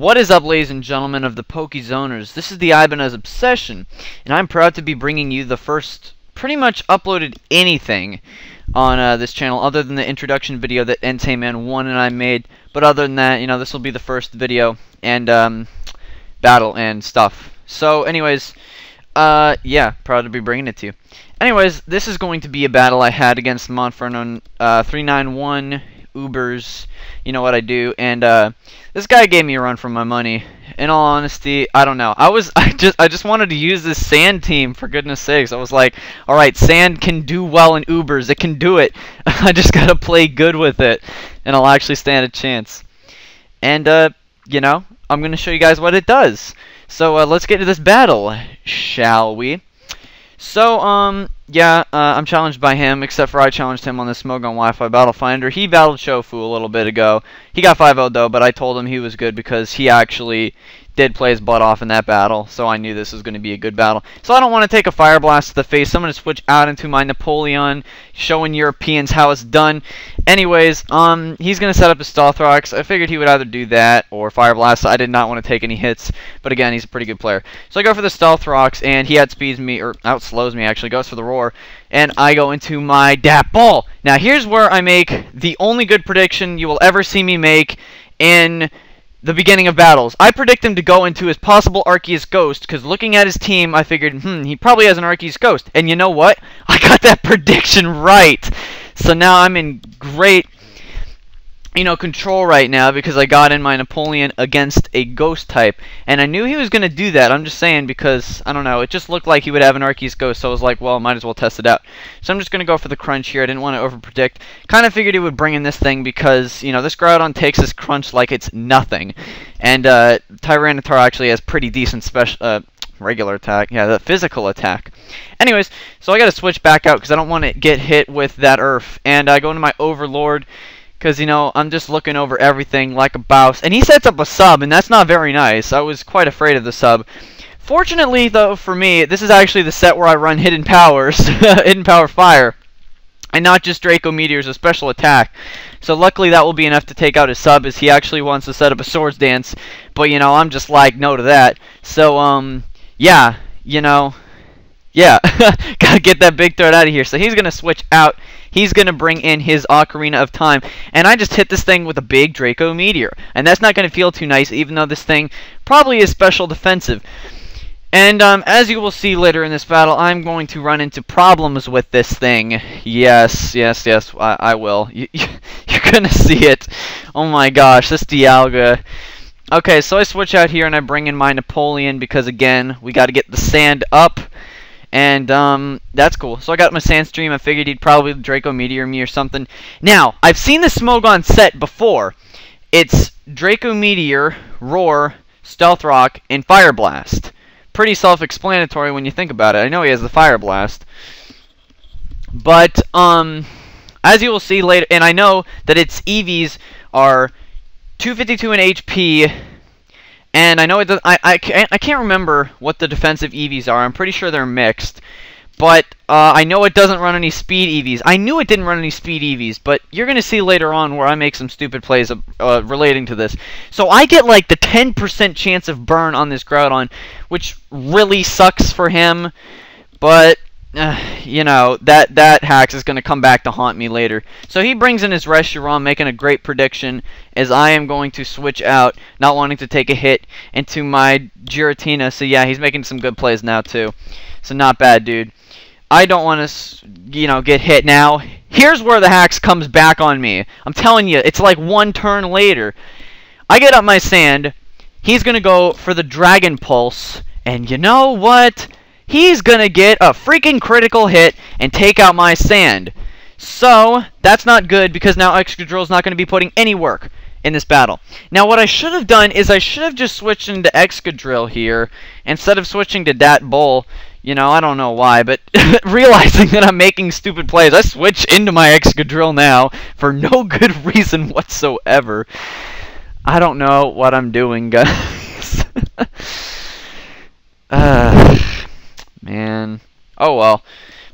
What is up, ladies and gentlemen of the Pokezoners? This is the Ibanez Obsession, and I'm proud to be bringing you the first pretty much uploaded anything on this channel other than the introduction video that NTman1 and I made. But other than that, you know, this will be the first video and battle and stuff. So anyways, yeah, proud to be bringing it to you. Anyways, this is going to be a battle I had against Monferno391, Ubers, you know what I do, and this guy gave me a run for my money. In all honesty, I don't know. I just wanted to use this sand team, for goodness sakes. I was like, all right, sand can do well in Ubers. It can do it. I just gotta play good with it, and I'll actually stand a chance. And you know, I'm gonna show you guys what it does. So let's get to this battle, shall we? So yeah, I'm challenged by him, except for I challenged him on the Smogon Wi-Fi Battle Finder. He battled Shofu a little bit ago. He got 5-0 though, but I told him he was good because he actually did play his butt off in that battle, so I knew this was going to be a good battle. So I don't want to take a Fire Blast to the face, so I'm going to switch out into my Napoleon, showing Europeans how it's done. Anyways, he's going to set up his Stealth Rocks. I figured he would either do that or Fire Blast. I did not want to take any hits, but again, he's a pretty good player. So I go for the Stealth Rocks, and he outspeeds me, or outslows me actually, goes for the Roar, and I go into my Dap Ball. Now here's where I make the only good prediction you will ever see me make in the beginning of battles. I predict him to go into his possible Arceus Ghost, because looking at his team, I figured, he probably has an Arceus Ghost. And you know what? I got that prediction right. So now I'm in great, you know, control right now, because I got in my Napoleon against a Ghost type. And I knew he was going to do that. I'm just saying, because, I don't know, it just looked like he would have an Arceus Ghost, so I was like, well, might as well test it out. So I'm just going to go for the Crunch here. I didn't want to over-predict. Kind of figured he would bring in this thing because, you know, this Groudon takes his Crunch like it's nothing. And Tyranitar actually has pretty decent regular attack. Yeah, the physical attack. Anyways, so I got to switch back out because I don't want to get hit with that Earth. And I go into my Overlord, because, you know, I'm just looking over everything like a boss. And he sets up a sub, and that's not very nice. I was quite afraid of the sub. Fortunately, though, for me, this is actually the set where I run Hidden Powers, Hidden Power Fire, and not just Draco Meteor's a special attack. So luckily that will be enough to take out his sub, as he actually wants to set up a Swords Dance. But, you know, I'm just like, no to that. So, yeah, you know, yeah, gotta get that big threat out of here. So he's gonna switch out. He's going to bring in his Ocarina of Time. And I just hit this thing with a big Draco Meteor. And that's not going to feel too nice, even though this thing probably is special defensive. And as you will see later in this battle, I'm going to run into problems with this thing. Yes, yes, yes, I will. You're going to see it. Oh my gosh, this Dialga. Okay, so I switch out here and I bring in my Napoleon because, again, we got to get the sand up. And that's cool. So I got my Sandstream. I figured he'd probably Draco Meteor me or something. Now, I've seen the Smogon set before. It's Draco Meteor, Roar, Stealth Rock, and Fire Blast. Pretty self-explanatory when you think about it. I know he has the Fire Blast. But, as you will see later, and I know that its EVs are 252 in HP. And I know it does, I can't remember what the defensive EVs are. I'm pretty sure they're mixed. But I know it doesn't run any speed EVs. I knew it didn't run any speed EVs, but you're going to see later on where I make some stupid plays relating to this. So I get like the 10% chance of burn on this Groudon, which really sucks for him. But you know, that hacks is going to come back to haunt me later. So he brings in his Reshiram, making a great prediction, as I am going to switch out, not wanting to take a hit, into my Giratina. So yeah, he's making some good plays now too. So not bad, dude. I don't want to, you know, get hit now. Here's where the hacks comes back on me. I'm telling you, it's like one turn later. I get up my sand. He's going to go for the Dragon Pulse. And you know what? He's going to get a freaking critical hit and take out my sand. So, that's not good, because now Excadrill's not going to be putting any work in this battle. Now, what I should have done is I should have just switched into Excadrill here, instead of switching to Dat Bull. You know, I don't know why, but realizing that I'm making stupid plays, I switch into my Excadrill now for no good reason whatsoever. I don't know what I'm doing, guys. Man. Oh well.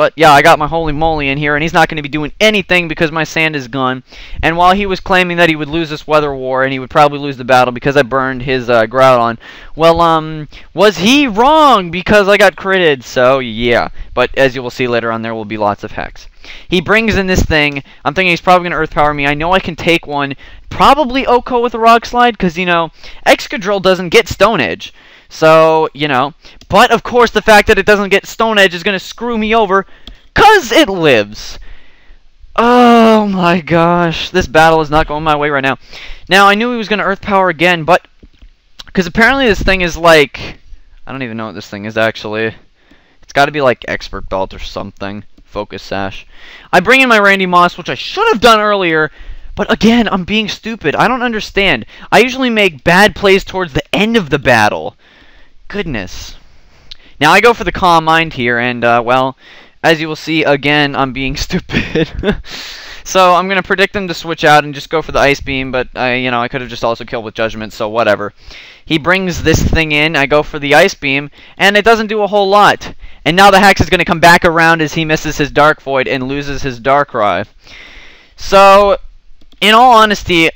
But yeah, I got my holy moly in here, and he's not going to be doing anything because my sand is gone. And while he was claiming that he would lose this weather war and he would probably lose the battle because I burned his Groudon, well, was he wrong because I got critted? So yeah, but as you will see later on, there will be lots of hacks. He brings in this thing. I'm thinking he's probably going to Earth Power me. I know I can take one. Probably Oko with a Rock Slide because, you know, Excadrill doesn't get Stone Edge. So, you know. But, of course, the fact that it doesn't get Stone Edge is going to screw me over because it lives. Oh, my gosh. This battle is not going my way right now. Now, I knew he was going to Earth Power again, but because apparently this thing is like... I don't even know what this thing is, actually. It's got to be like Expert Belt or something. Focus Sash. I bring in my Randy Moss, which I should have done earlier, but again, I'm being stupid. I don't understand. I usually make bad plays towards the end of the battle. Goodness. Now, I go for the Calm Mind here, and, well, as you will see, again, I'm being stupid. So, I'm going to predict him to switch out and just go for the Ice Beam, but, you know, I could have just also killed with Judgment, so whatever. He brings this thing in, I go for the Ice Beam, and it doesn't do a whole lot. And now the Hex is going to come back around as he misses his Dark Void and loses his Darkrai. So, in all honesty,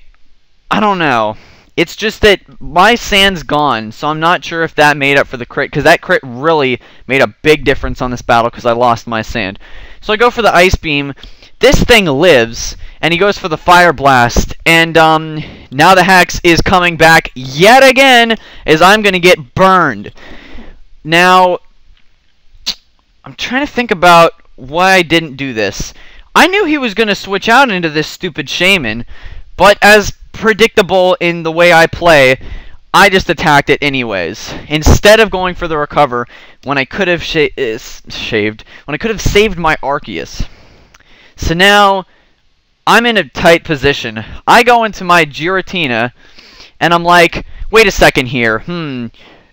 I don't know. It's just that my sand's gone, so I'm not sure if that made up for the crit, because that crit really made a big difference on this battle because I lost my sand. So I go for the Ice Beam. This thing lives, and he goes for the Fire Blast, and now the Hex is coming back yet again as I'm going to get burned. Now, I'm trying to think about why I didn't do this. I knew he was going to switch out into this stupid Shaman, but as predictable in the way I play, I just attacked it anyways. Instead of going for the recover when I could have saved my Arceus. So now I'm in a tight position. I go into my Giratina and I'm like, wait a second here.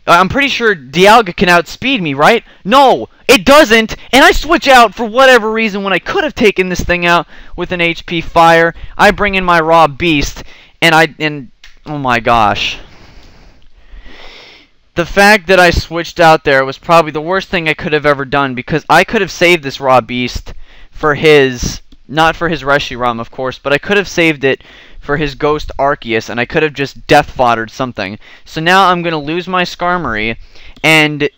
I'm pretty sure Dialga can outspeed me, right? No, it doesn't, and I switch out for whatever reason when I could have taken this thing out with an HP Fire. I bring in my Raw Beast, and oh my gosh. The fact that I switched out there was probably the worst thing I could have ever done, because I could have saved this Raw Beast for his, not for his Reshiram, of course, but I could have saved it for his Ghost Arceus, and I could have just Death Foddered something. So now I'm going to lose my Skarmory, and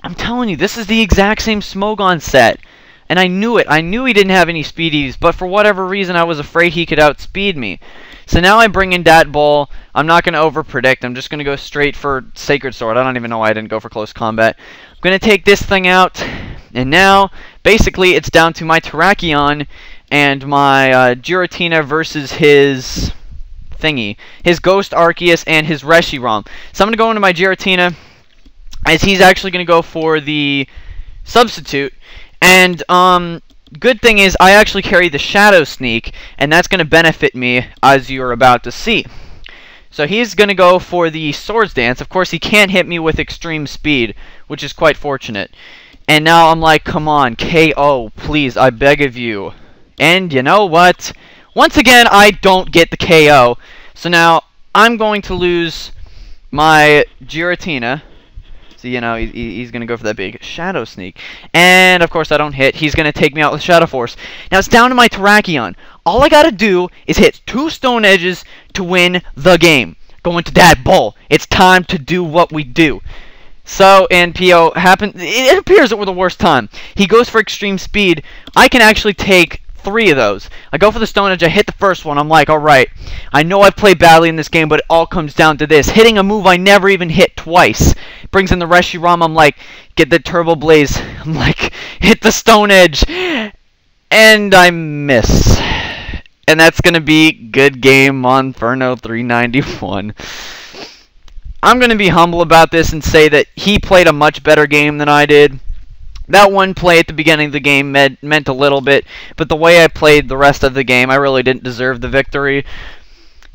I'm telling you, this is the exact same Smogon set. And I knew it. I knew he didn't have any speedies, but for whatever reason I was afraid he could outspeed me. So now I bring in Dat Ball. I'm not going to over-predict. I'm just going to go straight for Sacred Sword. I don't even know why I didn't go for Close Combat. I'm going to take this thing out, and now, basically, it's down to my Terrakion and my Giratina versus his thingy. His Ghost Arceus and his Reshiram. So I'm going to go into my Giratina, as he's actually going to go for the Substitute. And, good thing is, I actually carry the Shadow Sneak, and that's going to benefit me, as you're about to see. So he's going to go for the Swords Dance. Of course, he can't hit me with extreme speed, which is quite fortunate. And now I'm like, come on, KO, please, I beg of you. And you know what? Once again, I don't get the KO. So now, I'm going to lose my Giratina. So, you know, he's going to go for that big Shadow Sneak. And, of course, I don't hit. He's going to take me out with Shadow Force. Now, it's down to my Terrakion. All I got to do is hit 2 Stone Edges to win the game. Go into that ball. It's time to do what we do. So, and PO happened. It appears that we're the worst time. He goes for extreme speed. I can actually take 3 of those. I go for the Stone Edge. I hit the first one. I'm like, alright. I know I've played badly in this game, but it all comes down to this. Hitting a move I never even hit twice. Brings in the Reshiram. I'm like, get the Turbo Blaze. I'm like, hit the Stone Edge. And I miss. And that's going to be good game Monferno391. I'm going to be humble about this and say that he played a much better game than I did. That one play at the beginning of the game meant a little bit, but the way I played the rest of the game, I really didn't deserve the victory.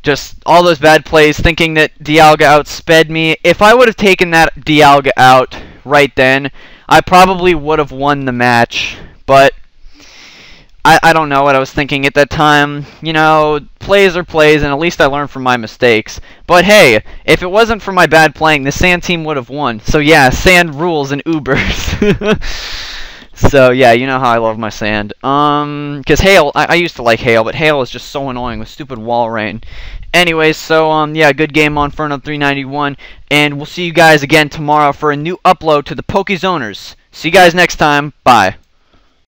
Just all those bad plays, thinking that Dialga outsped me. If I would have taken that Dialga out right then, I probably would have won the match, but I don't know what I was thinking at that time. You know, plays are plays, and at least I learned from my mistakes. But hey, if it wasn't for my bad playing, the Sand team would have won. So yeah, Sand rules and Ubers. So yeah, you know how I love my sand. Cause hail, I used to like hail, but hail is just so annoying with stupid wall rain. Anyways, so yeah, good game on Monferno391, and we'll see you guys again tomorrow for a new upload to the Pokezoners. See you guys next time. Bye.